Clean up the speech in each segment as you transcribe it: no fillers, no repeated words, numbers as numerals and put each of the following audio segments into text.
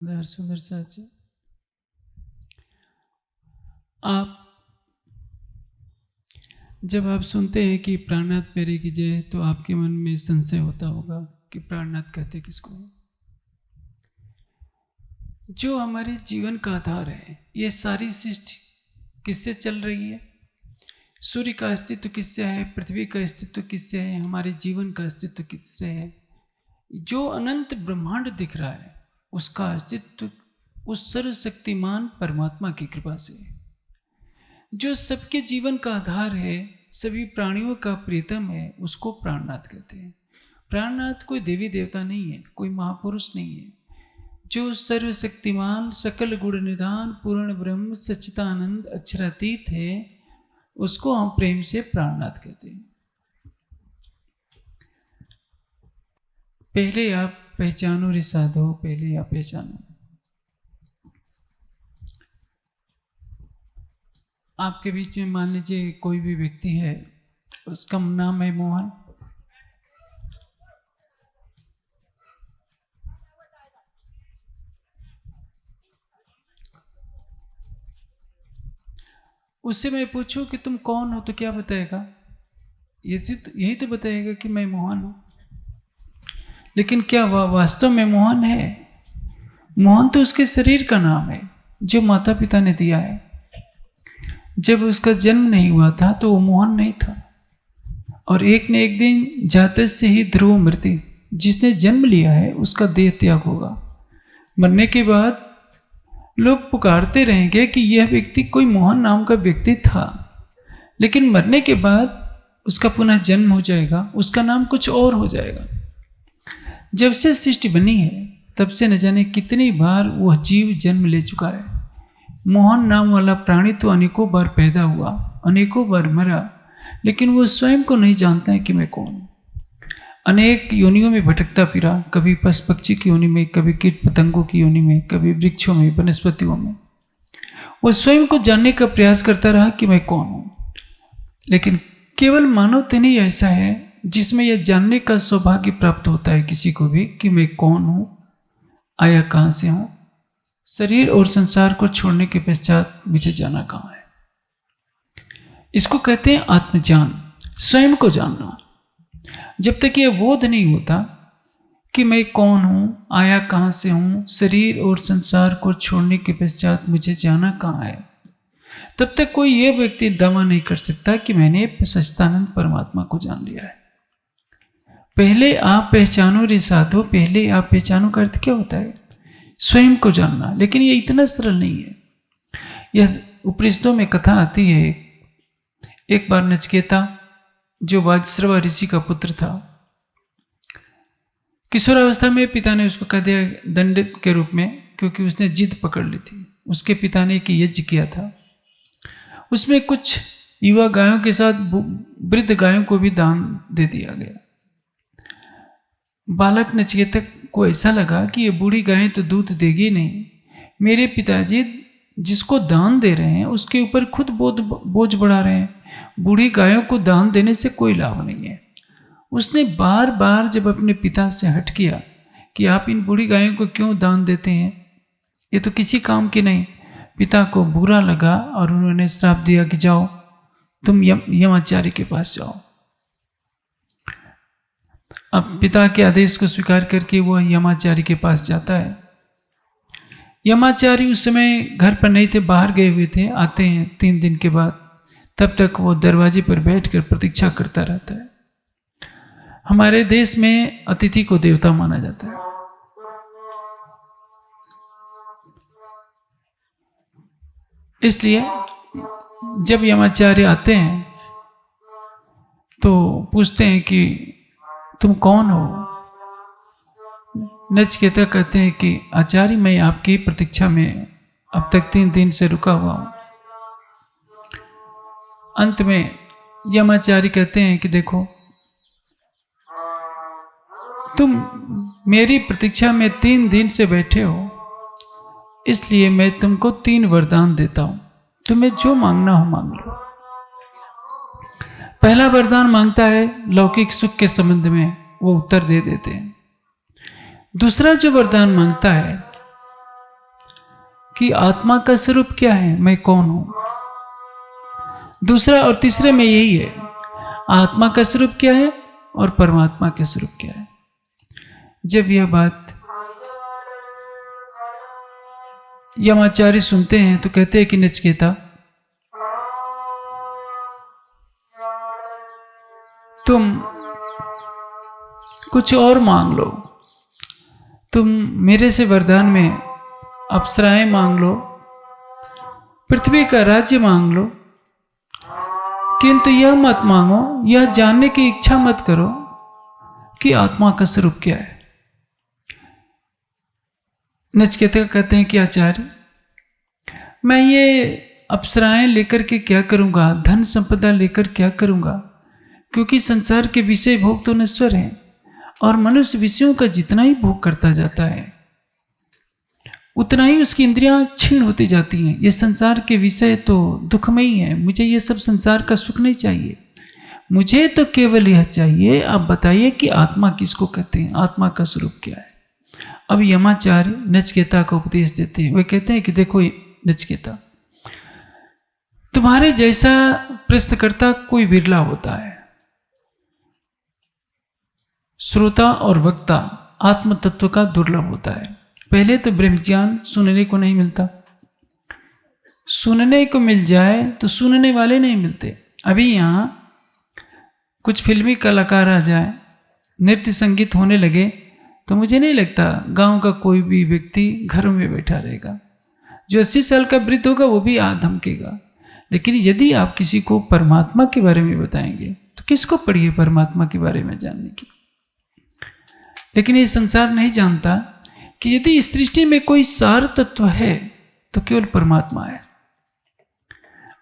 सुंदर साची, आप जब आप सुनते हैं कि प्राणनाथ प्यारे की जय, तो आपके मन में संशय होता होगा कि प्राणनाथ कहते किसको। जो हमारे जीवन का आधार है, ये सारी सृष्टि किससे चल रही है? सूर्य का अस्तित्व किससे है? पृथ्वी का अस्तित्व किससे है? हमारे जीवन का अस्तित्व किससे है? जो अनंत ब्रह्मांड दिख रहा है, उसका अस्तित्व उस सर्वशक्तिमान परमात्मा की कृपा से है। जो सबके जीवन का आधार है, सभी प्राणियों का प्रियतम है, उसको प्राणनाथ कहते हैं। प्राणनाथ कोई देवी देवता नहीं है, कोई महापुरुष नहीं है। जो सर्वशक्तिमान, सकल गुण निधान, पूर्ण ब्रह्म, सच्चिदानंद, अक्षरातीत है, उसको हम प्रेम से प्राणनाथ कहते हैं। पहले आप पहचानो रे साधो, पहले आप पहचानो। आपके बीच में मान लीजिए कोई भी व्यक्ति है, उसका नाम है मोहन। उससे मैं पूछूं कि तुम कौन हो, तो क्या बताएगा? यही तो बताएगा कि मैं मोहन हूं। लेकिन क्या वह वास्तव में मोहन है? मोहन तो उसके शरीर का नाम है, जो माता पिता ने दिया है। जब उसका जन्म नहीं हुआ था तो वो मोहन नहीं था। और एक न एक दिन जाते से ही ध्रुव मृत्यु, जिसने जन्म लिया है उसका देह त्याग होगा। मरने के बाद लोग पुकारते रहेंगे कि यह व्यक्ति कोई मोहन नाम का व्यक्ति था, लेकिन मरने के बाद उसका पुनः जन्म हो जाएगा, उसका नाम कुछ और हो जाएगा। जब से सृष्टि बनी है, तब से न जाने कितनी बार वह जीव जन्म ले चुका है। मोहन नाम वाला प्राणी तो अनेकों बार पैदा हुआ, अनेकों बार मरा, लेकिन वो स्वयं को नहीं जानता है कि मैं कौन हूँ। अनेक योनियों में भटकता फिरा, कभी पशु पक्षी की योनि में, कभी कीट पतंगों की योनि में, कभी वृक्षों में, वनस्पतियों में। वो स्वयं को जानने का प्रयास करता रहा कि मैं कौन हूँ। लेकिन केवल मानव तन ही ऐसा है जिसमें यह जानने का सौभाग्य प्राप्त होता है किसी को भी कि मैं कौन हूँ, आया कहाँ से हूँ, शरीर और संसार को छोड़ने के पश्चात मुझे जाना कहाँ है। इसको कहते हैं आत्मज्ञान, स्वयं को जानना। जब तक यह बोध नहीं होता कि मैं कौन हूँ, आया कहाँ से हूँ, शरीर और संसार को छोड़ने के पश्चात मुझे जाना कहाँ है, तब तक कोई यह व्यक्ति दावा नहीं कर सकता कि मैंने सच्चिदानंद परमात्मा को जान लिया है। पहले आप पहचानो रे साधो, पहले आप पहचानो का अर्थ क्या होता है? स्वयं को जानना। लेकिन यह इतना सरल नहीं है। यह उपनिषदों में कथा आती है। एक बार नचिकेता, जो वाजश्रवा ऋषि का पुत्र था, किशोरावस्था में पिता ने उसको कह दिया दंडित के रूप में, क्योंकि उसने जिद पकड़ ली थी। उसके पिता ने एक यज्ञ किया था, उसमें कुछ युवा गायों के साथ वृद्ध गायों को भी दान दे दिया गया। बालक नचिकेता को ऐसा लगा कि ये बूढ़ी गायें तो दूध देगी नहीं, मेरे पिताजी जिसको दान दे रहे हैं उसके ऊपर खुद बोझ बढ़ा रहे हैं, बूढ़ी गायों को दान देने से कोई लाभ नहीं है। उसने बार बार जब अपने पिता से हट किया कि आप इन बूढ़ी गायों को क्यों दान देते हैं, ये तो किसी काम की नहीं, पिता को बुरा लगा और उन्होंने श्राप दिया कि जाओ तुम यमाचार्य के पास जाओ। अब पिता के आदेश को स्वीकार करके वह यमाचार्य के पास जाता है। यमाचार्य उस समय घर पर नहीं थे, बाहर गए हुए थे। आते हैं 3 दिन के बाद, तब तक वो दरवाजे पर बैठकर प्रतीक्षा करता रहता है। हमारे देश में अतिथि को देवता माना जाता है। इसलिए जब यमाचार्य आते हैं तो पूछते हैं कि तुम कौन हो? नचिकेता कहते हैं कि आचार्य, मैं आपकी प्रतीक्षा में अब तक 3 दिन से रुका हुआ हूं। अंत में यमाचार्य कहते हैं कि देखो, तुम मेरी प्रतीक्षा में 3 दिन से बैठे हो, इसलिए मैं तुमको 3 वरदान देता हूं, तुम्हें जो मांगना हो मांग लो। पहला वरदान मांगता है लौकिक सुख के संबंध में, वो उत्तर दे देते हैं। दूसरा जो वरदान मांगता है कि आत्मा का स्वरूप क्या है, मैं कौन हूं। दूसरा और तीसरे में यही है, आत्मा का स्वरूप क्या है और परमात्मा का स्वरूप क्या है। जब यह बात यमाचार्य सुनते हैं तो कहते हैं कि नचिकेता, तुम कुछ और मांग लो, तुम मेरे से वरदान में अप्सराएं मांग लो, पृथ्वी का राज्य मांग लो, किंतु यह मत मांगो, यह जानने की इच्छा मत करो कि आत्मा का स्वरूप क्या है। नचिकेता कहते हैं कि आचार्य, मैं ये अप्सराएं लेकर के क्या करूंगा, धन संपदा लेकर क्या करूंगा, क्योंकि संसार के विषय भोग तो नश्वर हैं और मनुष्य विषयों का जितना ही भोग करता जाता है उतना ही उसकी इंद्रियां क्षीण होती जाती हैं। ये संसार के विषय तो दुखमयी है, मुझे ये सब संसार का सुख नहीं चाहिए, मुझे तो केवल यह चाहिए, आप बताइए कि आत्मा किसको कहते हैं, आत्मा का स्वरूप क्या है। अब यमाचार्य नचिकेता को उपदेश देते हैं। वे कहते हैं कि देखो नचिकेता, तुम्हारे जैसा प्रश्नकर्ता कोई विरला होता है। श्रोता और वक्ता आत्म तत्व का दुर्लभ होता है। पहले तो ब्रह्म ज्ञान सुनने को नहीं मिलता, सुनने को मिल जाए तो सुनने वाले नहीं मिलते। अभी यहाँ कुछ फिल्मी कलाकार आ जाए, नृत्य संगीत होने लगे, तो मुझे नहीं लगता गांव का कोई भी व्यक्ति घरों में बैठा रहेगा। जो 80 साल का वृद्ध होगा वो भी धमकेगा। लेकिन यदि आप किसी को परमात्मा के बारे में बताएंगे तो किसको पड़ी परमात्मा के बारे में जानने की। लेकिन ये संसार नहीं जानता कि यदि इस सृष्टि में कोई सार तत्व है तो केवल परमात्मा है।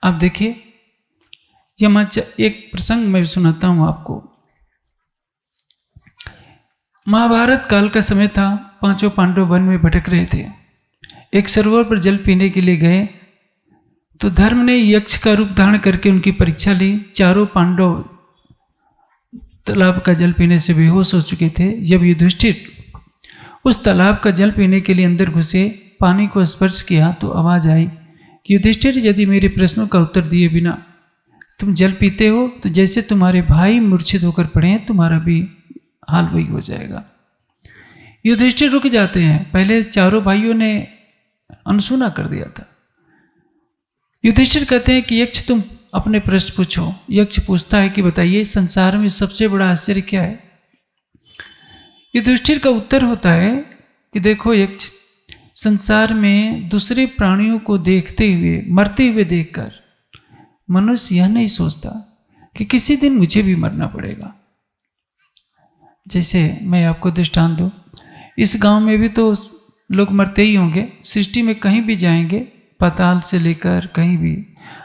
आप देखिए, एक प्रसंग मैं सुनाता हूं आपको। महाभारत काल का समय था, पांचों पांडव वन में भटक रहे थे। एक सरोवर पर जल पीने के लिए गए तो धर्म ने यक्ष का रूप धारण करके उनकी परीक्षा ली। चारों पांडव तालाब का जल पीने से बेहोश हो चुके थे। जब युधिष्ठिर उस तालाब का जल पीने के लिए अंदर घुसे, पानी को स्पर्श किया तो आवाज आई कि युधिष्ठिर, यदि मेरे प्रश्नों का उत्तर दिए बिना तुम जल पीते हो तो जैसे तुम्हारे भाई मूर्छित होकर पड़े हैं, तुम्हारा भी हाल वही हो जाएगा। युधिष्ठिर रुक जाते हैं। पहले चारों भाइयों ने अनसुना कर दिया था। युधिष्ठिर कहते हैं कि यक्ष, तुम अपने प्रश्न पूछो। यक्ष पूछता है कि बताइए, संसार में सबसे बड़ा आश्चर्य क्या है। युधिष्ठिर का उत्तर होता है कि देखो यक्ष, संसार में दूसरे प्राणियों को देखते हुए, मरते हुए देखकर मनुष्य यह नहीं सोचता कि किसी दिन मुझे भी मरना पड़ेगा। जैसे मैं आपको दृष्टांत दूं, इस गांव में भी तो लोग मरते ही होंगे। सृष्टि में कहीं भी जाएंगे, पाताल से लेकर कहीं भी,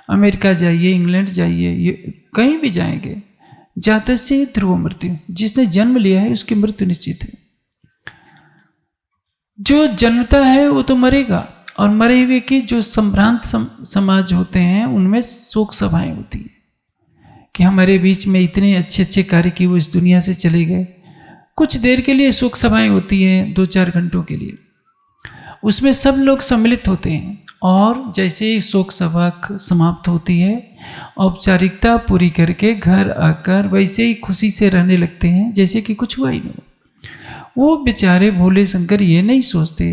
अमेरिका जाइए, इंग्लैंड जाइए, कहीं भी जाएंगे, जाते से ध्रुव मृत्यु। जिसने जन्म लिया है उसकी मृत्यु निश्चित है। जो जन्मता है वो तो मरेगा, और मरे हुए की जो संभ्रांत समाज होते हैं उनमें शोक सभाएं होती हैं कि हमारे बीच में इतने अच्छे अच्छे कार्य किए वो इस दुनिया से चले गए। कुछ देर के लिए शोक सभाएं होती हैं, 2-4 घंटों के लिए, उसमें सब लोग सम्मिलित होते हैं। और जैसे ही शोक सभा समाप्त होती है, औपचारिकता पूरी करके घर आकर वैसे ही खुशी से रहने लगते हैं जैसे कि कुछ हुआ ही नहीं। वो बेचारे भोले शंकर ये नहीं सोचते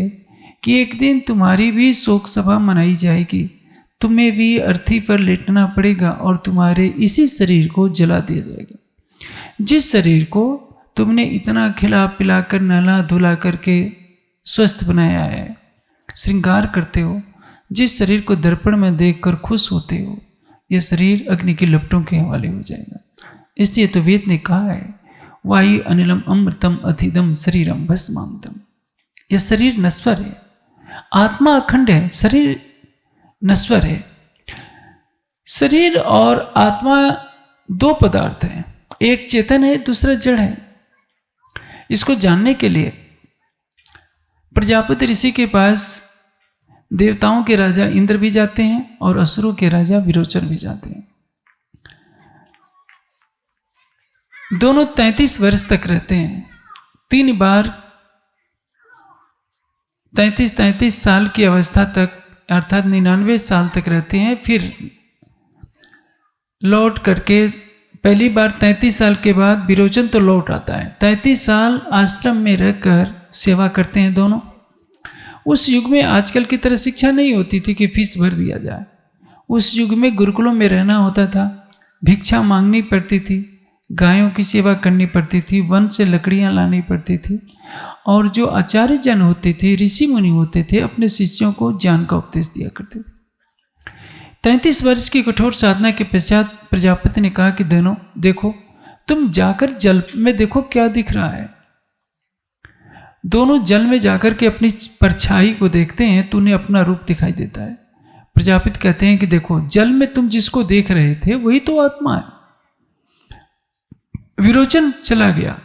कि एक दिन तुम्हारी भी शोक सभा मनाई जाएगी, तुम्हें भी अर्थी पर लेटना पड़ेगा और तुम्हारे इसी शरीर को जला दिया जाएगा। जिस शरीर को तुमने इतना खिला पिला कर, नहला धुला करके स्वस्थ बनाया है, श्रृंगार करते हो, जिस शरीर को दर्पण में देखकर खुश होते हो, यह शरीर अग्नि की लपटों के हवाले हो जाएगा। इसलिए तो वेद ने कहा है, वायु अनिलम अमृतम अधिदम शरीरम भस्मांतम। यह शरीर नश्वर है, आत्मा अखंड है, शरीर नश्वर है। शरीर और आत्मा 2 पदार्थ हैं, एक चेतन है, दूसरा जड़ है। इसको जानने के लिए प्रजापति ऋषि के पास देवताओं के राजा इंद्र भी जाते हैं और असुरों के राजा विरोचन भी जाते हैं। दोनों 33 वर्ष तक रहते हैं। 3 बार 33 साल की अवस्था तक अर्थात 99 साल तक रहते हैं। फिर लौट करके पहली बार 33 साल के बाद विरोचन तो लौट आता है। 33 साल आश्रम में रहकर सेवा करते हैं दोनों। उस युग में आजकल की तरह शिक्षा नहीं होती थी कि फीस भर दिया जाए। उस युग में गुरुकुलों में रहना होता था, भिक्षा मांगनी पड़ती थी, गायों की सेवा करनी पड़ती थी, वन से लकड़ियां लानी पड़ती थी, और जो आचार्य जन होते थे, ऋषि मुनि होते थे, अपने शिष्यों को ज्ञान का उपदेश दिया करते थे। 33 वर्ष की कठोर साधना के पश्चात प्रजापति ने कहा कि देखो तुम जाकर जल में देखो क्या दिख रहा है। दोनों जल में जाकर के अपनी परछाई को देखते हैं तो उन्हें अपना रूप दिखाई देता है। प्रजापति कहते हैं कि देखो जल में तुम जिसको देख रहे थे वही तो आत्मा है। विरोचन चला गया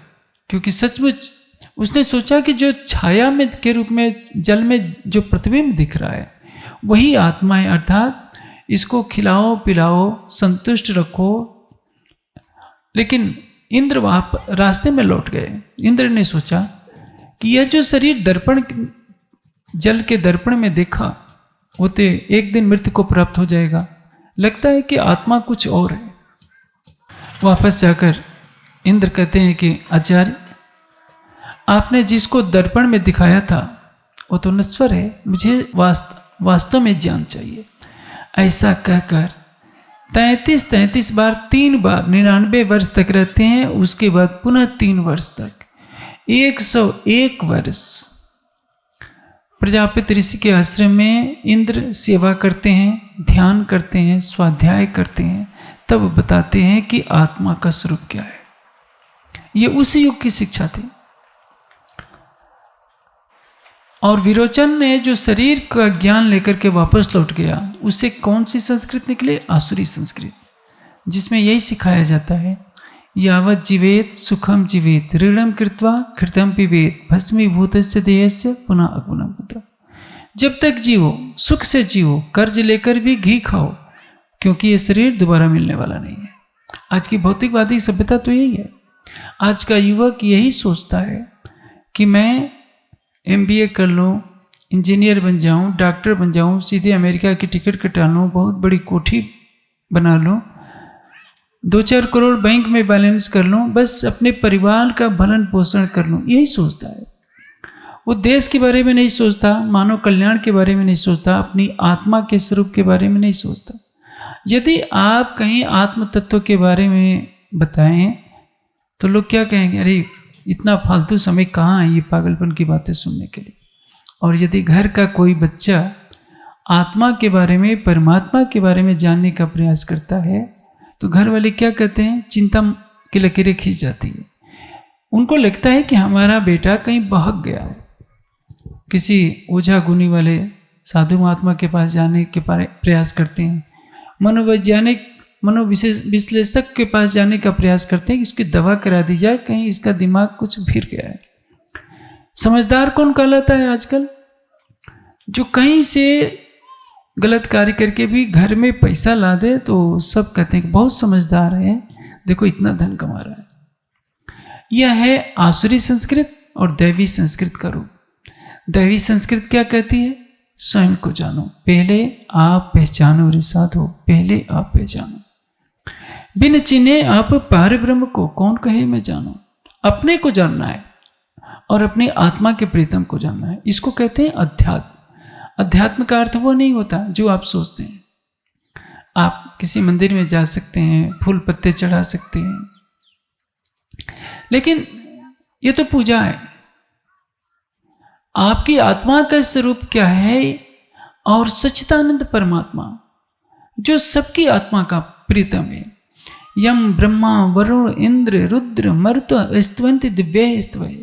क्योंकि सचमुच उसने सोचा कि जो छाया में के रूप में जल में जो प्रतिबिंब दिख रहा है वही आत्मा है, अर्थात इसको खिलाओ पिलाओ संतुष्ट रखो। लेकिन इंद्र वहां रास्ते में लौट गए। इंद्र ने सोचा कि यह जो शरीर दर्पण जल के दर्पण में देखा होते एक दिन मृत्यु को प्राप्त हो जाएगा, लगता है कि आत्मा कुछ और है। वापस जाकर इंद्र कहते हैं कि आचार्य आपने जिसको दर्पण में दिखाया था वो तो नश्वर है, मुझे वास्तव में ज्ञान चाहिए। ऐसा कहकर 33 बार 3 बार 99 वर्ष तक रहते हैं। उसके बाद पुनः 3 वर्ष तक 101 वर्ष प्रजापति ऋषि के आश्रम में इंद्र सेवा करते हैं, ध्यान करते हैं, स्वाध्याय करते हैं, तब बताते हैं कि आत्मा का स्वरूप क्या है। ये उस युग की शिक्षा थी। और विरोचन ने जो शरीर का ज्ञान लेकर के वापस लौट गया, उससे कौन सी संस्कृत निकले? आसुरी संस्कृत, जिसमें यही सिखाया जाता है यावत जीवेत सुखम जीवेत ऋणम कृत्वा कृतम पिबेत भस्मीभूतस्य देहस्य पुनः अगुणम पुत्र। जब तक जीवो सुख से जीवो, कर्ज लेकर भी घी खाओ, क्योंकि ये शरीर दोबारा मिलने वाला नहीं है। आज की भौतिकवादी सभ्यता तो यही है। आज का युवक यही सोचता है कि मैं MBA कर लूँ, इंजीनियर बन जाऊँ, डॉक्टर बन जाऊँ, सीधे अमेरिका की टिकट कटा लूँ, बहुत बड़ी कोठी बना लूँ, 2-4 करोड़ बैंक में बैलेंस कर लूँ, बस अपने परिवार का भरण पोषण कर लूँ, यही सोचता है। वो देश के बारे में नहीं सोचता, मानव कल्याण के बारे में नहीं सोचता, अपनी आत्मा के स्वरूप के बारे में नहीं सोचता। यदि आप कहीं आत्म तत्व के बारे में बताएं तो लोग क्या कहेंगे, अरे इतना फालतू समय कहाँ है ये पागलपन की बातें सुनने के लिए। और यदि घर का कोई बच्चा आत्मा के बारे में, परमात्मा के बारे में जानने का प्रयास करता है तो घर वाले क्या कहते हैं, चिंता की लकीरें खींच जाती है। उनको लगता है कि हमारा बेटा कहीं बहक गया है, किसी ओझा गुनी वाले साधु महात्मा के पास जाने के प्रयास करते हैं, मनोवैज्ञानिक विश्लेषक के पास जाने का प्रयास करते हैं कि इसकी दवा करा दी जाए, कहीं इसका दिमाग कुछ फिर गया है। समझदार कौन कहलाता है आजकल? जो कहीं से गलत कार्य करके भी घर में पैसा ला दे तो सब कहते हैं कि बहुत समझदार है, देखो इतना धन कमा रहा है। यह है आसुरी संस्कृत और दैवी संस्कृत का रूप। दैवी संस्कृत क्या कहती है? स्वयं को जानो, पहले आप पहचानो रे साधो, पहले आप पहचानो। बिन चिन्हे आप पार ब्रह्म को कौन कहे मैं जानो। अपने को जानना है और अपनी आत्मा के प्रीतम को जानना है। इसको कहते हैं अध्यात्म। अध्यात्म का अर्थ वो नहीं होता जो आप सोचते हैं। आप किसी मंदिर में जा सकते हैं, फूल पत्ते चढ़ा सकते हैं, लेकिन ये तो पूजा है। आपकी आत्मा का स्वरूप क्या है? और सच्चिदानंद परमात्मा जो सबकी आत्मा का प्रीतम है। यम ब्रह्मा वरुण इंद्र रुद्र मरुत स्तवंति दिव्य स्तवय।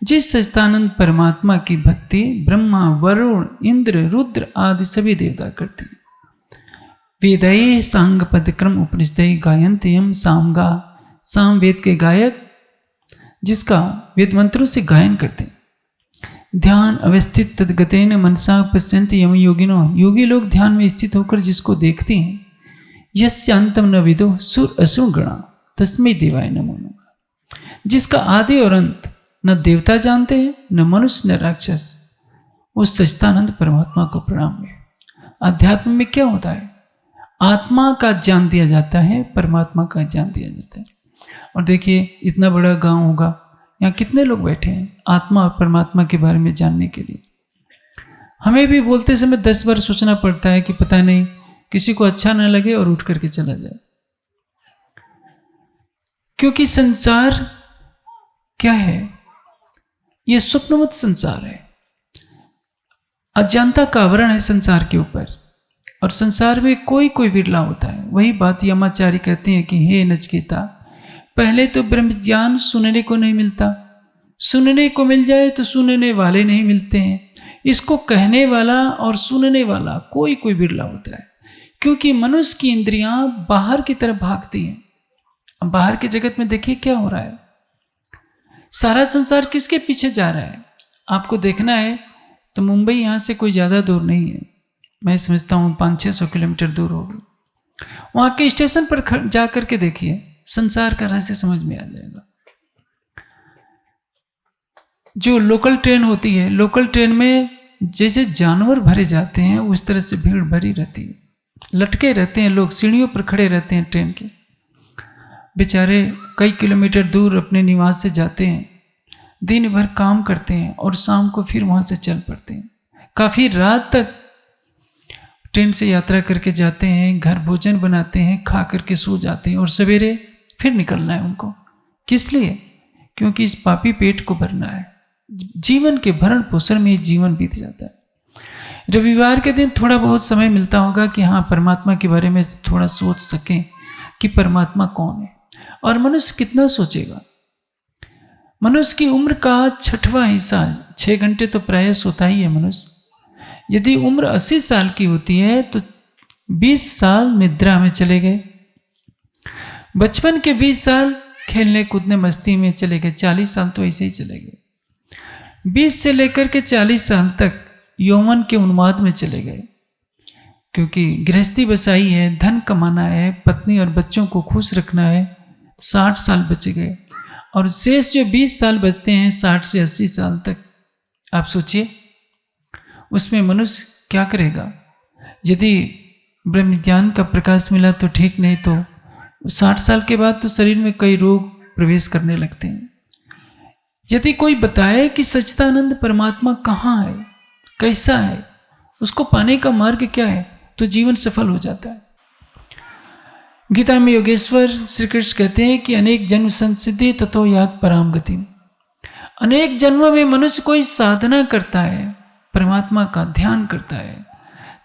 जिस सच्चिदानंद परमात्मा की भक्ति ब्रह्मा वरुण इंद्र रुद्र आदि सभी देवता करते हैं। वेदये सांग पदक्रम उपनिषदय गायन्ति यम सामगा। साम वेद के गायक जिसका वेद मंत्रों से गायन करते हैं। ध्यान अवस्थित तद्गतेन मनसा पश्यन्ति यम योगिनो। योगी लोग ध्यान में स्थित होकर जिसको देखते हैं। यस्य अंतम न विदो सुर असुर गणा तस्मै देवाय नमो नमः। जिसका आदि और अंत न देवता जानते हैं, न मनुष्य, न राक्षस, उस सच्चिदानंद परमात्मा को प्रणाम है। अध्यात्म में क्या होता है? आत्मा का ज्ञान दिया जाता है, परमात्मा का ज्ञान दिया जाता है। और देखिए इतना बड़ा गांव होगा, यहाँ कितने लोग बैठे हैं आत्मा और परमात्मा के बारे में जानने के लिए। हमें भी बोलते समय 10 बार सोचना पड़ता है कि पता नहीं किसी को अच्छा ना लगे और उठ करके चला जाए। क्योंकि संसार क्या है? ये स्वप्नवत संसार है, अज्ञानता का आवरण है संसार के ऊपर। और संसार में कोई कोई विरला होता है। वही बात यमाचार्य कहते हैं कि हे नचिकेता, पहले तो ब्रह्म ज्ञान सुनने को नहीं मिलता, सुनने को मिल जाए तो सुनने वाले नहीं मिलते हैं। इसको कहने वाला और सुनने वाला कोई कोई विरला होता है। क्योंकि मनुष्य की इंद्रियां बाहर की तरफ भागती हैं। अब बाहर के जगत में देखिए क्या हो रहा है, सारा संसार किसके पीछे जा रहा है? आपको देखना है तो मुंबई यहाँ से कोई ज़्यादा दूर नहीं है, मैं समझता हूँ 500-600 किलोमीटर दूर होगी। वहाँ के स्टेशन पर जा करके देखिए, संसार का रहस्य समझ में आ जाएगा। जो लोकल ट्रेन होती है, लोकल ट्रेन में जैसे जानवर भरे जाते हैं उस तरह से भीड़ भरी रहती है, लटके रहते हैं लोग, सीढ़ियों पर खड़े रहते हैं ट्रेन के। बेचारे कई किलोमीटर दूर अपने निवास से जाते हैं, दिन भर काम करते हैं और शाम को फिर वहाँ से चल पड़ते हैं। काफ़ी रात तक ट्रेन से यात्रा करके जाते हैं, घर भोजन बनाते हैं, खा करके सो जाते हैं और सवेरे फिर निकलना है उनको। किस लिए? क्योंकि इस पापी पेट को भरना है। जीवन के भरण पोषण में जीवन बीत जाता है। रविवार के दिन थोड़ा बहुत समय मिलता होगा कि हाँ परमात्मा के बारे में थोड़ा सोच सकें कि परमात्मा कौन है। और मनुष्य कितना सोचेगा? मनुष्य की उम्र का 6वां हिस्सा, 6 घंटे तो प्रायः सोता ही है मनुष्य। यदि उम्र 80 साल की होती है तो 20 साल निद्रा में चले गए, बचपन के 20 साल खेलने कूदने मस्ती में चले गए, 40 साल तो ऐसे ही चले गए। 20 से लेकर के 40 साल तक यौवन के उन्माद में चले गए, क्योंकि गृहस्थी बसाई है, धन कमाना है, पत्नी और बच्चों को खुश रखना है। 60 साल बच गए और शेष जो 20 साल बचते हैं 60 से 80 साल तक, आप सोचिए उसमें मनुष्य क्या करेगा? यदि ब्रह्म ज्ञान का प्रकाश मिला तो ठीक, नहीं तो 60 साल के बाद तो शरीर में कई रोग प्रवेश करने लगते हैं। यदि कोई बताए कि सच्चिदानंद परमात्मा कहाँ है, कैसा है, उसको पाने का मार्ग क्या है, तो जीवन सफल हो जाता है। गीता में योगेश्वर श्री कृष्ण कहते हैं कि अनेक जन्म संसिद्धि ततो यात पराम गति। अनेक जन्मों में मनुष्य कोई साधना करता है, परमात्मा का ध्यान करता है,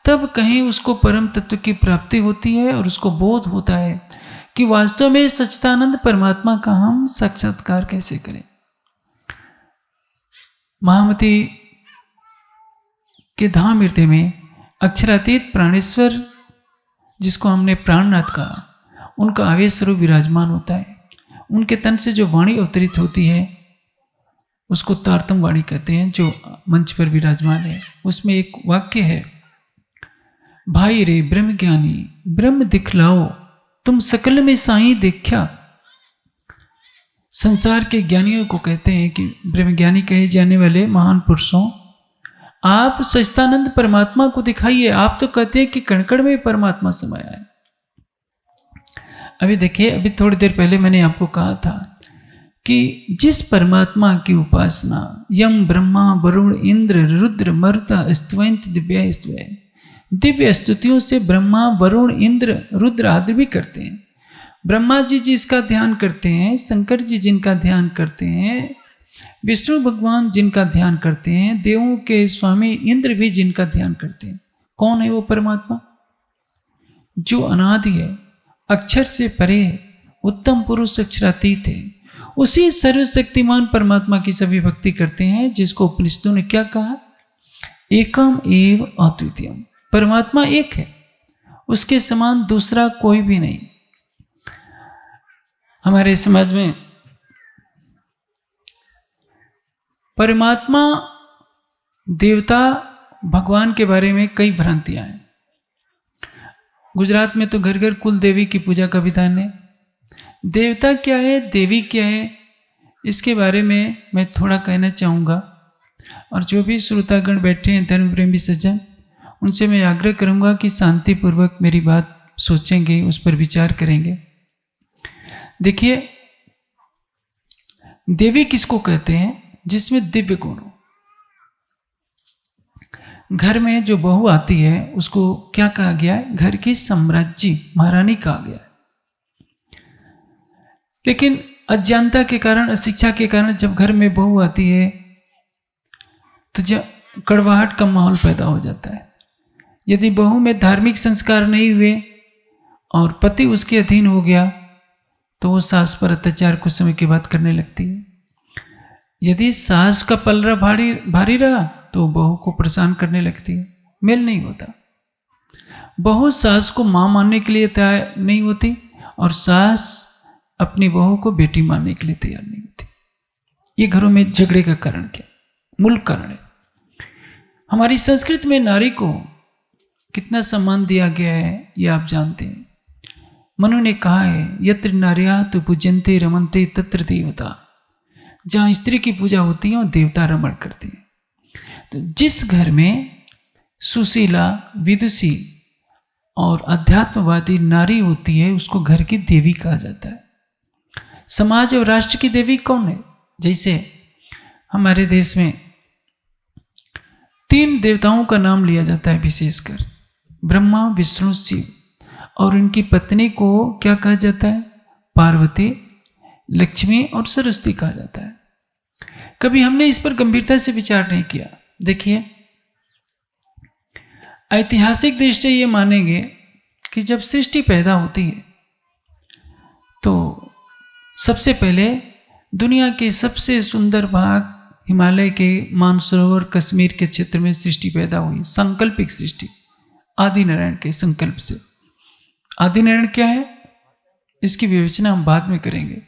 तब कहीं उसको परम तत्व की प्राप्ति होती है और उसको बोध होता है कि वास्तव में सच्चिदानंद परमात्मा का हम साक्षात्कार कैसे करें। महामती के धाम हृदय में अक्षरातीत प्राणेश्वर, जिसको हमने प्राणनाथ कहा, उनका आवेश स्वरूप विराजमान होता है। उनके तन से जो वाणी अवतरित होती है उसको तारतम वाणी कहते हैं, जो मंच पर विराजमान है। उसमें एक वाक्य है, भाई रे ब्रह्म ज्ञानी ब्रह्म दिखलाओ, तुम सकल में साई देखा। संसार के ज्ञानियों को कहते हैं कि ब्रह्म ज्ञानी कहे जाने वाले महान पुरुषों, आप सच्चिदानंद परमात्मा को दिखाइए। आप तो कहते हैं कि कण-कण में परमात्मा समाया है। अभी देखिए, अभी थोड़ी देर पहले मैंने आपको कहा था कि जिस परमात्मा की उपासना यम ब्रह्मा वरुण इंद्र रुद्र मरुता स्तवंत दिव्य स्तवय, दिव्य स्तुतियों से ब्रह्मा वरुण इंद्र रुद्र आदि भी करते हैं। ब्रह्मा जी जिसका ध्यान करते हैं, शंकर जी जिनका ध्यान करते हैं, विष्णु भगवान जिनका ध्यान करते हैं, देवों के स्वामी इंद्र भी जिनका ध्यान करते हैं। कौन है वो परमात्मा? जो अनादि है, अक्षर से परे है, उत्तम पुरुष अक्षरातीत है। उसी सर्वशक्तिमान परमात्मा की सभी भक्ति करते हैं, जिसको उपनिषदों ने क्या कहा? एकम एव अद्वितीयम। परमात्मा एक है, उसके समान दूसरा कोई भी नहीं। हमारे समाज में परमात्मा देवता भगवान के बारे में कई भ्रांतियां हैं। गुजरात में तो घर घर कुल देवी की पूजा का विधान है। देवता क्या है, देवी क्या है, इसके बारे में मैं थोड़ा कहना चाहूँगा। और जो भी श्रोतागण बैठे हैं धर्म प्रेमी सज्जन, उनसे मैं आग्रह करूंगा कि शांतिपूर्वक मेरी बात सोचेंगे, उस पर विचार करेंगे। देखिए, देवी किसको कहते हैं? जिसमें दिव्य गुण हो। घर में जो बहू आती है उसको क्या कहा गया है? घर की सम्राज्ञी, महारानी कहा गया है। लेकिन अज्ञानता के कारण, अशिक्षा के कारण जब घर में बहू आती है तो जब कड़वाहट का माहौल पैदा हो जाता है। यदि बहू में धार्मिक संस्कार नहीं हुए और पति उसके अधीन हो गया तो वो सास पर अत्याचार कुछ समय के बाद करने लगती है। यदि सास का पलड़ा भारी रहा तो बहू को परेशान करने लगती है, मेल नहीं होता। बहू सास को मां मानने के लिए तैयार नहीं होती और सास अपनी बहू को बेटी मानने के लिए तैयार नहीं होती। ये घरों में झगड़े का कारण क्या? मूल कारण है। हमारी संस्कृति में नारी को कितना सम्मान दिया गया है ये आप जानते हैं। मनु ने कहा है, यत्र नार्या तु पूजन्ते रमन्ते तत्र देवता। जहाँ स्त्री की पूजा होती है और देवता रमण करते हैं। तो जिस घर में सुशीला, विदुषी और अध्यात्मवादी नारी होती है उसको घर की देवी कहा जाता है। समाज और राष्ट्र की देवी कौन है? जैसे हमारे देश में 3 देवताओं का नाम लिया जाता है विशेषकर, ब्रह्मा, विष्णु, शिव, और उनकी पत्नी को क्या कहा जाता है? पार्वती, लक्ष्मी और सरस्वती कहा जाता है। कभी हमने इस पर गंभीरता से विचार नहीं किया। देखिए, ऐतिहासिक दृष्टि से ये मानेंगे कि जब सृष्टि पैदा होती है तो सबसे पहले दुनिया के सबसे सुंदर भाग हिमालय के मानसरोवर कश्मीर के क्षेत्र में सृष्टि पैदा हुई। सांकल्पिक सृष्टि, आदि नारायण के संकल्प से। आदि नारायण क्या है इसकी विवेचना हम बाद में करेंगे।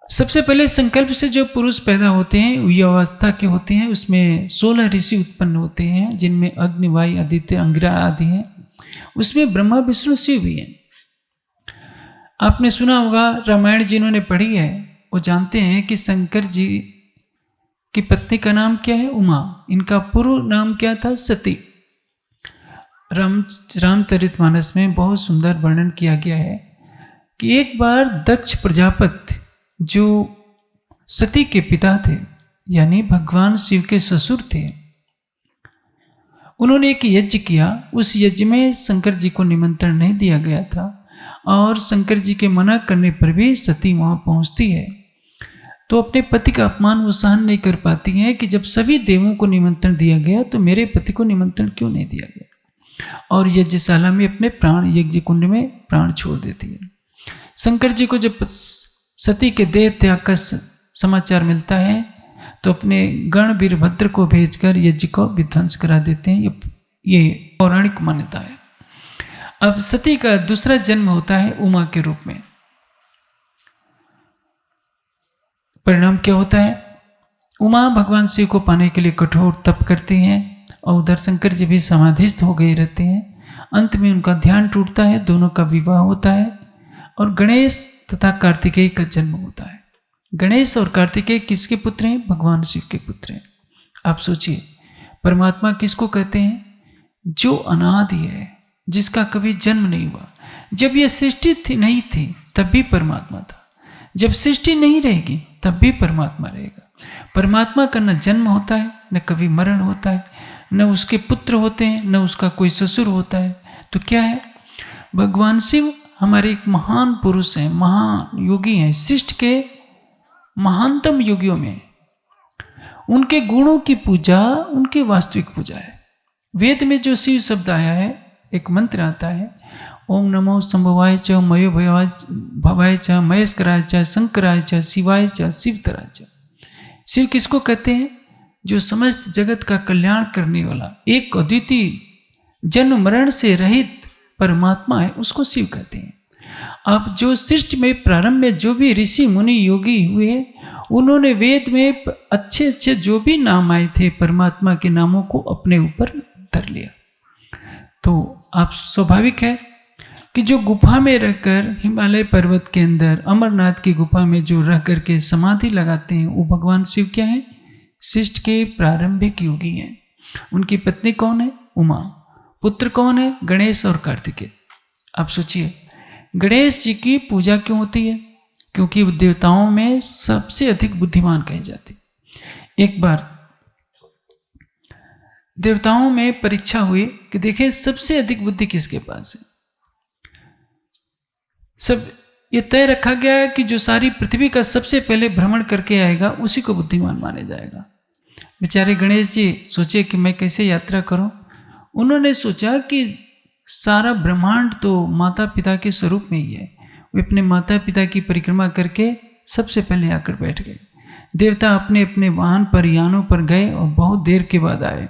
सबसे पहले संकल्प से जो पुरुष पैदा होते हैं ये अवस्था के होते हैं, उसमें 16 ऋषि उत्पन्न होते हैं जिनमें अग्नि, वायु, आदित्य, अंगिरा आदि हैं। उसमें ब्रह्मा, विष्णु, शिव भी हैं। आपने सुना होगा, रामायण जिन्होंने पढ़ी है वो जानते हैं कि शंकर जी की पत्नी का नाम क्या है? उमा। इनका पूर्व नाम क्या था? सती। रामचरितमानस में बहुत सुंदर वर्णन किया गया है कि एक बार दक्ष प्रजापति जो सती के पिता थे यानी भगवान शिव के ससुर थे, उन्होंने एक यज्ञ किया। उस यज्ञ में शंकर जी को निमंत्रण नहीं दिया गया था और शंकर जी के मना करने पर भी सती वहां पहुंचती है। तो अपने पति का अपमान वो सहन नहीं कर पाती हैं कि जब सभी देवों को निमंत्रण दिया गया तो मेरे पति को निमंत्रण क्यों नहीं दिया गया, और यज्ञशाला में अपने प्राण, यज्ञ कुंड में प्राण छोड़ देती है। शंकर जी को जब सती के देह त्याग का समाचार मिलता है तो अपने गण वीरभद्र को भेजकर यज्ञ को विध्वंस करा देते हैं। ये पौराणिक मान्यता है। अब सती का दूसरा जन्म होता है उमा के रूप में। परिणाम क्या होता है? उमा भगवान शिव को पाने के लिए कठोर तप करती हैं और उधर शंकर जी भी समाधिस्थ हो गए रहते हैं। अंत में उनका ध्यान टूटता है, दोनों का विवाह होता है और गणेश तथा कार्तिकेय का जन्म होता है। गणेश और कार्तिकेय किसके पुत्र हैं? भगवान शिव के पुत्र हैं। आप सोचिए, परमात्मा किसको कहते हैं? जो अनादि है, जिसका कभी जन्म नहीं हुआ। जब यह सृष्टि नहीं थी तब भी परमात्मा था, जब सृष्टि नहीं रहेगी तब भी परमात्मा रहेगा। परमात्मा का न जन्म होता है, न कभी मरण होता है, न उसके पुत्र होते हैं, न उसका कोई ससुर होता है। तो क्या है? भगवान शिव हमारे एक महान पुरुष हैं, महान योगी हैं, सृष्टि के महानतम योगियों में। उनके गुणों की पूजा उनकी वास्तविक पूजा है। वेद में जो शिव शब्द आया है, एक मंत्र आता है, ओम नमो संभवाय च मयो भवाय च महेशकराय च शंकराय च शिवाय च शिवतराय च। शिव किसको कहते हैं? जो समस्त जगत का कल्याण करने वाला एक अद्वितीय जन्म मरण से रहित परमात्मा है, उसको शिव कहते हैं। अब जो सृष्टि में प्रारंभ में जो भी ऋषि मुनि योगी हुए, उन्होंने वेद में अच्छे अच्छे जो भी नाम आए थे परमात्मा के नामों को अपने ऊपर धर लिया। तो आप स्वाभाविक है कि जो गुफा में रहकर हिमालय पर्वत के अंदर अमरनाथ की गुफा में जो रह करके समाधि लगाते हैं वो भगवान शिव क्या है? सृष्टि के प्रारंभिक योगी हैं। उनकी पत्नी कौन है? उमा। पुत्र कौन है? गणेश और कार्तिकेय। आप सोचिए, गणेश जी की पूजा क्यों होती है? क्योंकि वो देवताओं में सबसे अधिक बुद्धिमान कहे जाते। एक बार देवताओं में परीक्षा हुई कि देखें सबसे अधिक बुद्धि किसके पास है। सब ये तय रखा गया है कि जो सारी पृथ्वी का सबसे पहले भ्रमण करके आएगा उसी को बुद्धिमान माना जाएगा। बेचारे गणेश जी सोचे कि मैं कैसे यात्रा करूं। उन्होंने सोचा कि सारा ब्रह्मांड तो माता पिता के स्वरूप में ही है। वे अपने माता पिता की परिक्रमा करके सबसे पहले आकर बैठ गए। देवता अपने अपने वाहन पर, यानों पर गए और बहुत देर के बाद आए।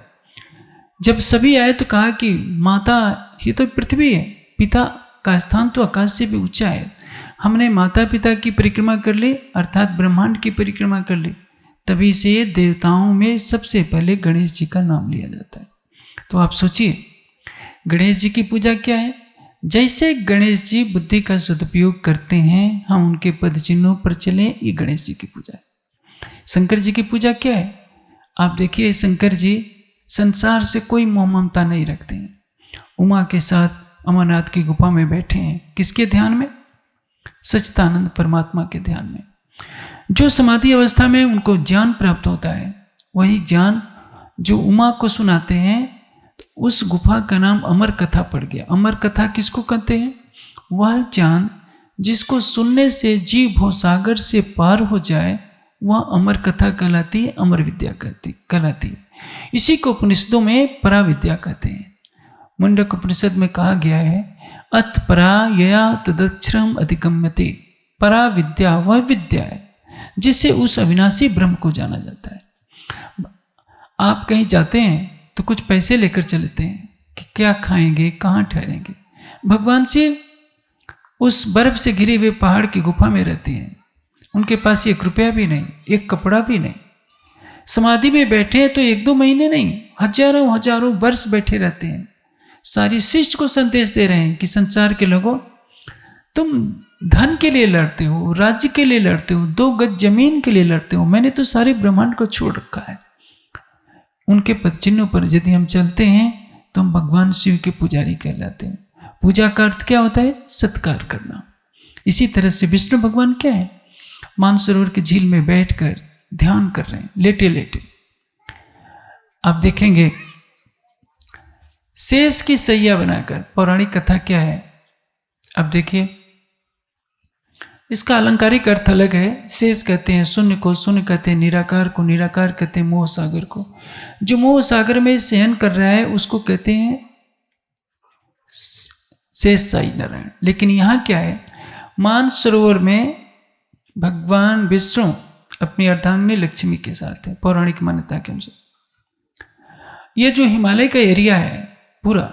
जब सभी आए तो कहा कि माता ही तो पृथ्वी है, पिता का स्थान तो आकाश से भी ऊंचा है। हमने माता पिता की परिक्रमा कर ली, अर्थात ब्रह्मांड की परिक्रमा कर ली। तभी से देवताओं में सबसे पहले गणेश जी का नाम लिया जाता है। तो आप सोचिए, गणेश जी की पूजा क्या है? जैसे गणेश जी बुद्धि का सदुपयोग करते हैं, हम उनके पद चिन्हों पर चलें, ये गणेश जी की पूजा है। शंकर जी की पूजा क्या है? आप देखिए, शंकर जी संसार से कोई मोह ममता नहीं रखते हैं। उमा के साथ अमरनाथ की गुफा में बैठे हैं। किसके ध्यान में? सच्चिदानंद परमात्मा के ध्यान में। जो समाधि अवस्था में उनको ज्ञान प्राप्त होता है, वही ज्ञान जो उमा को सुनाते हैं, उस गुफा का नाम अमर कथा पड़ गया। अमर कथा किसको कहते हैं? वह ज्ञान जिसको सुनने से जीव भव सागर से पार हो जाए, वह अमर कथा कहलाती है, अमर विद्या कहलाती है। इसी को उपनिषदों में परा विद्या कहते हैं। मुंडक उपनिषद में कहा गया है, अथ परा यया तदक्षरम अधिगम्यते। परा विद्या वह विद्या है जिससे उस अविनाशी ब्रह्म को जाना जाता है। आप कहीं जाते हैं तो कुछ पैसे लेकर चलते हैं कि क्या खाएंगे, कहाँ ठहरेंगे। भगवान शिव उस बर्फ से घिरे हुए पहाड़ की गुफा में रहते हैं। उनके पास 1 रुपया भी नहीं, 1 कपड़ा भी नहीं। समाधि में बैठे हैं तो 1-2 महीने नहीं, हजारों वर्ष बैठे रहते हैं। सारी सृष्टि को संदेश दे रहे हैं कि संसार के लोगों, तुम धन के लिए लड़ते हो, राज्य के लिए लड़ते हो, 2 गज जमीन के लिए लड़ते हो, मैंने तो सारे ब्रह्मांड को छोड़ रखा है। उनके पद चिन्हों पर यदि हम चलते हैं तो हम भगवान शिव के पुजारी कहलाते हैं। पूजा का अर्थ क्या होता है? सत्कार करना। इसी तरह से विष्णु भगवान क्या है? मानसरोवर की झील में बैठकर ध्यान कर रहे हैं, लेटे लेटे। आप देखेंगे शेष की सैया बनाकर। पौराणिक कथा क्या है? अब देखिए, इसका अलंकारिक अर्थ अलग है। शेष कहते हैं शून्य को, शून्य कहते हैं निराकार को, निराकार कहते हैं मोह सागर को। जो मोह सागर में शयन कर रहा है उसको कहते हैं शेष साई नारायण। लेकिन यहां क्या है? मानसरोवर में भगवान विष्णु अपनी अर्धांगिनी लक्ष्मी के साथ है, पौराणिक मान्यता के अनुसार। यह जो हिमालय का एरिया है पूरा,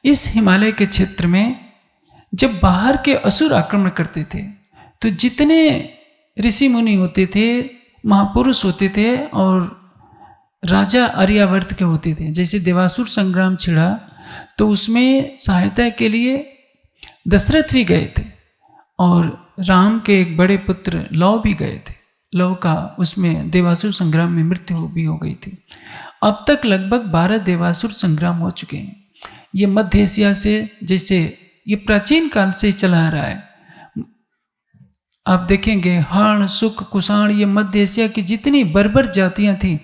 इस हिमालय के क्षेत्र में जब बाहर के असुर आक्रमण करते थे तो जितने ऋषि मुनि होते थे, महापुरुष होते थे और राजा आर्यावर्त के होते थे। जैसे देवासुर संग्राम छिड़ा तो उसमें सहायता के लिए दशरथ भी गए थे और राम के एक बड़े पुत्र लव भी गए थे। लव का उसमें देवासुर संग्राम में मृत्यु भी हो गई थी। अब तक लगभग 12 देवासुर संग्राम हो चुके हैं। ये मध्य एशिया से, जैसे ये प्राचीन काल से चला आ रहा है। आप देखेंगे हर्ण, सुख, कुषाण, ये मध्य एशिया की जितनी बर्बर जातियां थी,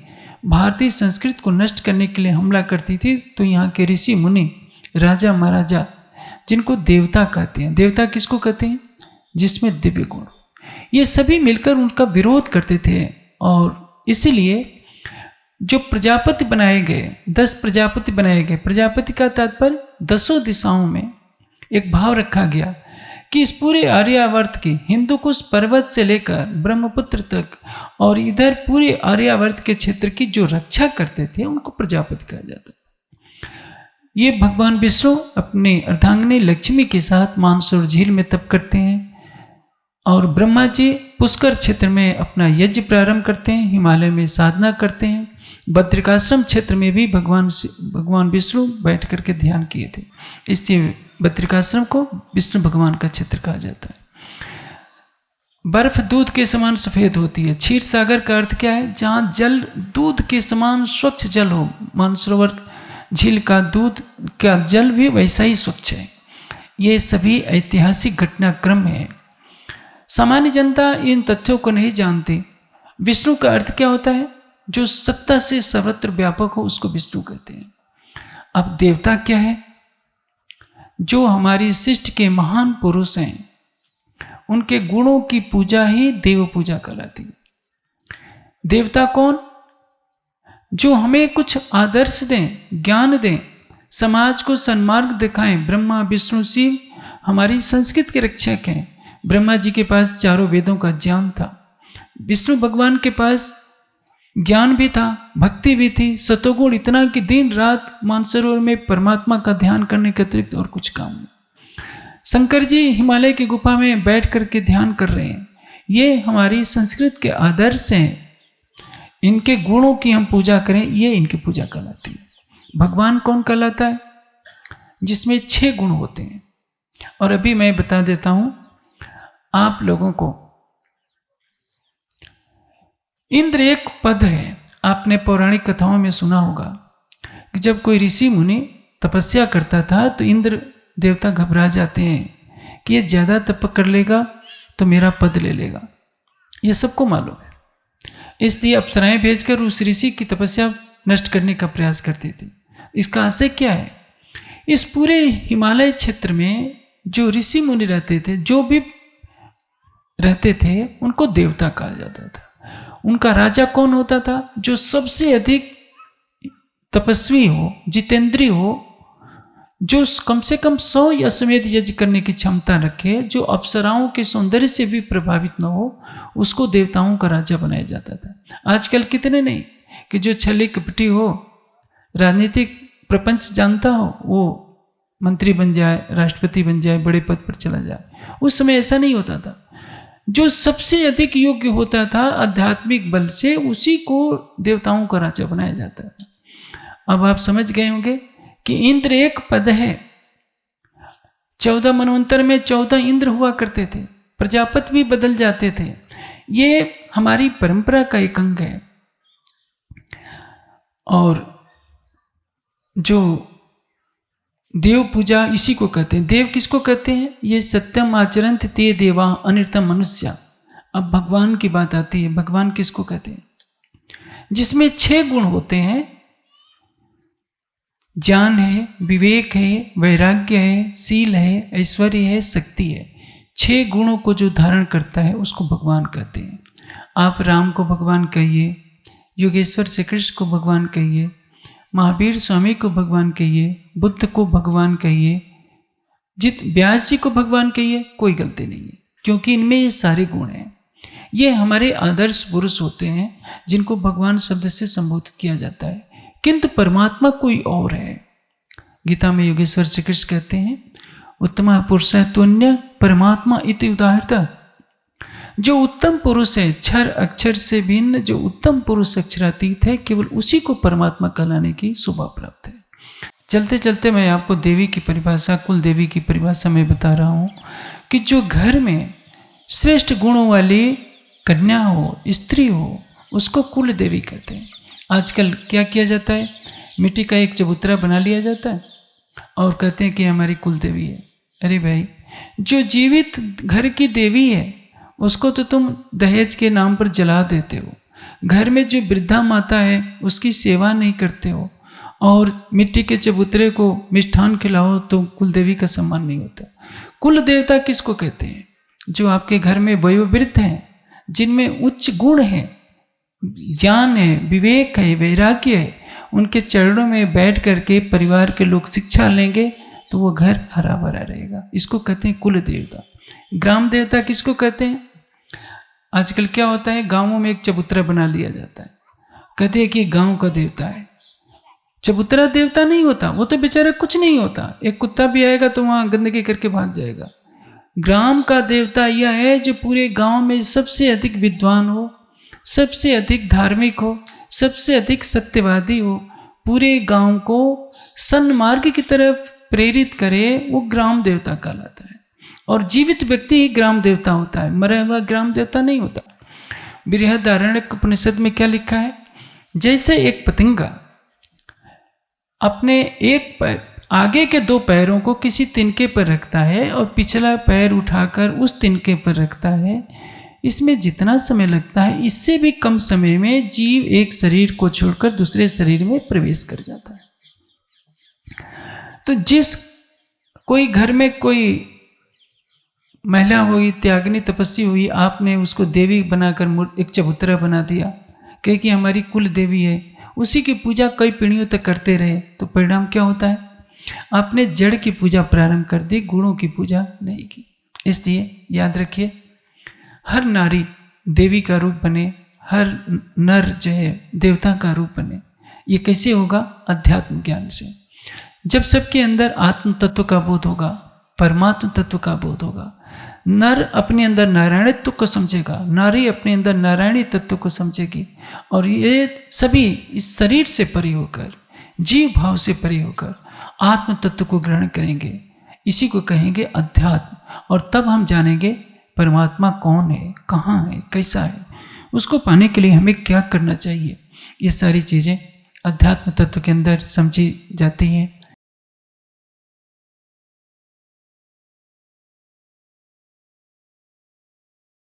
भारतीय संस्कृति को नष्ट करने के लिए हमला करती थी। तो यहाँ के ऋषि मुनि, राजा महाराजा, जिनको देवता कहते हैं, देवता किसको कहते हैं? जिसमें दिव्य गुण, ये सभी मिलकर उनका विरोध करते थे। और इसीलिए जो प्रजापति बनाए गए, 10 प्रजापति बनाए गए। प्रजापति का तात्पर्य 10 दिशाओं में एक भाव रखा गया कि इस पूरे आर्यावर्त की, हिंदुकुश पर्वत से लेकर ब्रह्मपुत्र तक और इधर पूरे आर्यावर्त के क्षेत्र की जो रक्षा करते थे उनको प्रजापति कहा जाता है। ये भगवान विष्णु अपने अर्धांगिनी लक्ष्मी के साथ मानसरोवर झील में तप करते हैं और ब्रह्मा जी पुष्कर क्षेत्र में अपना यज्ञ प्रारंभ करते हैं, हिमालय में साधना करते हैं। बद्रिकाश्रम क्षेत्र में भी भगवान विष्णु बैठ करके ध्यान किए थे, इसलिए बद्रिकाश्रम को विष्णु भगवान का क्षेत्र कहा जाता है। बर्फ दूध के समान सफेद होती है। क्षीर सागर का अर्थ क्या है? जहाँ जल दूध के समान स्वच्छ जल हो। मानसरोवर झील का दूध का जल भी वैसा ही स्वच्छ है। ये सभी ऐतिहासिक घटनाक्रम है। सामान्य जनता इन तथ्यों को नहीं जानती। विष्णु का अर्थ क्या होता है? जो सत्ता से सर्वत्र व्यापक हो उसको विष्णु कहते हैं। अब देवता क्या है? जो हमारी सृष्टि के महान पुरुष हैं, उनके गुणों की पूजा ही देव पूजा कहलाती है। देवता कौन? जो हमें कुछ आदर्श दें, ज्ञान दें, समाज को सन्मार्ग दिखाएं। ब्रह्मा विष्णु शिव हमारी संस्कृति के रक्षक हैं। ब्रह्मा जी के पास चारों वेदों का ज्ञान था। विष्णु भगवान के पास ज्ञान भी था, भक्ति भी थी, सतोगुण इतना कि दिन रात मानसरोवर में परमात्मा का ध्यान करने के अतिरिक्त और कुछ काम नहीं। शंकर जी हिमालय की गुफा में बैठ करके ध्यान कर रहे हैं। ये हमारी संस्कृत के आदर्श हैं। इनके गुणों की हम पूजा करें, ये इनकी पूजा कहलाती है। भगवान कौन कहलाता है? जिसमें 6 गुण होते हैं। और अभी मैं बता देता हूं आप लोगों को। इंद्र एक पद है। आपने पौराणिक कथाओं में सुना होगा कि जब कोई ऋषि मुनि तपस्या करता था तो इंद्र देवता घबरा जाते हैं कि ये ज़्यादा तप कर लेगा तो मेरा पद ले लेगा। ये सबको मालूम है। इसलिए अप्सराएं भेजकर उस ऋषि की तपस्या नष्ट करने का प्रयास करती थी। इसका आशय क्या है? इस पूरे हिमालय क्षेत्र में जो ऋषि मुनि रहते थे, जो भी रहते थे, उनको देवता कहा जाता था। उनका राजा कौन होता था? जो सबसे अधिक तपस्वी हो, जितेंद्रीय हो, जो कम से कम 100 अश्वमेध यज्ञ करने की क्षमता रखे, जो अप्सराओं के सौंदर्य से भी प्रभावित न हो, उसको देवताओं का राजा बनाया जाता था। आजकल कितने नहीं कि जो छली कपटी हो, राजनीतिक प्रपंच जानता हो, वो मंत्री बन जाए, राष्ट्रपति बन जाए, बड़े पद पर चला जाए। उस समय ऐसा नहीं होता था। जो सबसे अधिक योग्य होता था आध्यात्मिक बल से, उसी को देवताओं का राजा बनाया जाता था। अब आप समझ गए होंगे कि इंद्र एक पद है। 14 मनवंतर में 14 इंद्र हुआ करते थे। प्रजापति भी बदल जाते थे। ये हमारी परंपरा का एक अंग है। और जो देव पूजा इसी को कहते हैं। देव किसको कहते हैं? ये सत्यम आचरंत ते देवा अनिर्तम मनुष्य। अब भगवान की बात आती है। भगवान किसको कहते हैं? जिसमें 6 गुण होते हैं। ज्ञान है, विवेक है, वैराग्य है, शील है, ऐश्वर्य है, शक्ति है। 6 गुणों को जो धारण करता है उसको भगवान कहते हैं। आप राम को भगवान कहिए, योगेश्वर श्री कृष्ण को भगवान कहिए, महावीर स्वामी को भगवान कहिए, बुद्ध को भगवान कहिए, व्यास जी को भगवान कहिए, कोई गलती नहीं है, क्योंकि इनमें ये सारे गुण हैं। ये हमारे आदर्श पुरुष होते हैं जिनको भगवान शब्द से संबोधित किया जाता है। किंतु परमात्मा कोई और है। गीता में योगेश्वर श्री कृष्ण कहते हैं, उत्तम पुरुष तुन्य परमात्मा इति उदाहरता। जो उत्तम पुरुष है, क्षर अक्षर से भिन्न, जो उत्तम पुरुष अक्षरातीत है, केवल उसी को परमात्मा कहलाने की शोभा प्राप्त है। चलते चलते मैं आपको देवी की परिभाषा, कुल देवी की परिभाषा में बता रहा हूँ कि जो घर में श्रेष्ठ गुणों वाली कन्या हो, स्त्री हो, उसको कुल देवी कहते हैं। आजकल क्या किया जाता है? मिट्टी का एक चबूतरा बना लिया जाता है और कहते हैं कि हमारी कुल देवी है। अरे भाई, जो जीवित घर की देवी है उसको तो तुम दहेज के नाम पर जला देते हो। घर में जो वृद्धा माता है उसकी सेवा नहीं करते हो और मिट्टी के चबूतरे को मिष्ठान खिलाओ तो कुल देवी का सम्मान नहीं होता। कुल देवता किसको कहते हैं? जो आपके घर में वयोवृद्ध हैं, जिनमें उच्च गुण है, ज्ञान है, विवेक है, वैराग्य है, उनके चरणों में बैठ करके परिवार के लोग शिक्षा लेंगे तो वो घर हरा भरा रहेगा। इसको कहते हैं कुल देवता। ग्राम देवता किसको कहते हैं? आजकल क्या होता है, गांवों में एक चबूतरा बना लिया जाता है, कहते हैं कि गांव का देवता है। चबूतरा देवता नहीं होता, वो तो बेचारा कुछ नहीं होता। एक कुत्ता भी आएगा तो वहां गंदगी करके भाग जाएगा। ग्राम का देवता यह है जो पूरे गांव में सबसे अधिक विद्वान हो, सबसे अधिक धार्मिक हो, सबसे अधिक सत्यवादी हो, पूरे गांव को सन्मार्ग की तरफ प्रेरित करे, वो ग्राम देवता कहलाता है। और जीवित व्यक्ति ही ग्राम देवता होता है, मरा हुआ ग्राम देवता नहीं होता। बृहदारण्यक उपनिषद में क्या लिखा है? जैसे एक पतंगा अपने एक पैर, आगे के 2 पैरों को किसी तिनके पर रखता है और पिछला पैर उठाकर उस तिनके पर रखता है, इसमें जितना समय लगता है इससे भी कम समय में जीव एक शरीर को छोड़कर दूसरे शरीर में प्रवेश कर जाता है। तो जिस कोई घर में कोई महिला हुई, त्यागनी तपस्वी हुई, आपने उसको देवी बनाकर एक चबूतरा बना दिया, कहे कि हमारी कुल देवी है, उसी की पूजा कई पीढ़ियों तक करते रहे, तो परिणाम क्या होता है? आपने जड़ की पूजा प्रारंभ कर दी, गुणों की पूजा नहीं की। इसलिए याद रखिए, हर नारी देवी का रूप बने, हर नर जो है देवता का रूप बने। ये कैसे होगा? अध्यात्म ज्ञान से। जब सबके अंदर आत्म तत्व का बोध होगा, परमात्म तत्व का बोध होगा, नर अपने अंदर नारायणत्व को समझेगा, नारी अपने अंदर नारायणी तत्व को समझेगी, और ये सभी इस शरीर से परे होकर, जीव भाव से परे होकर आत्म तत्व को ग्रहण करेंगे। इसी को कहेंगे अध्यात्म। और तब हम जानेंगे परमात्मा कौन है, कहाँ है, कैसा है। उसको पाने के लिए हमें क्या करना चाहिए, ये सारी चीज़ें अध्यात्म तत्व के अंदर समझी जाती हैं।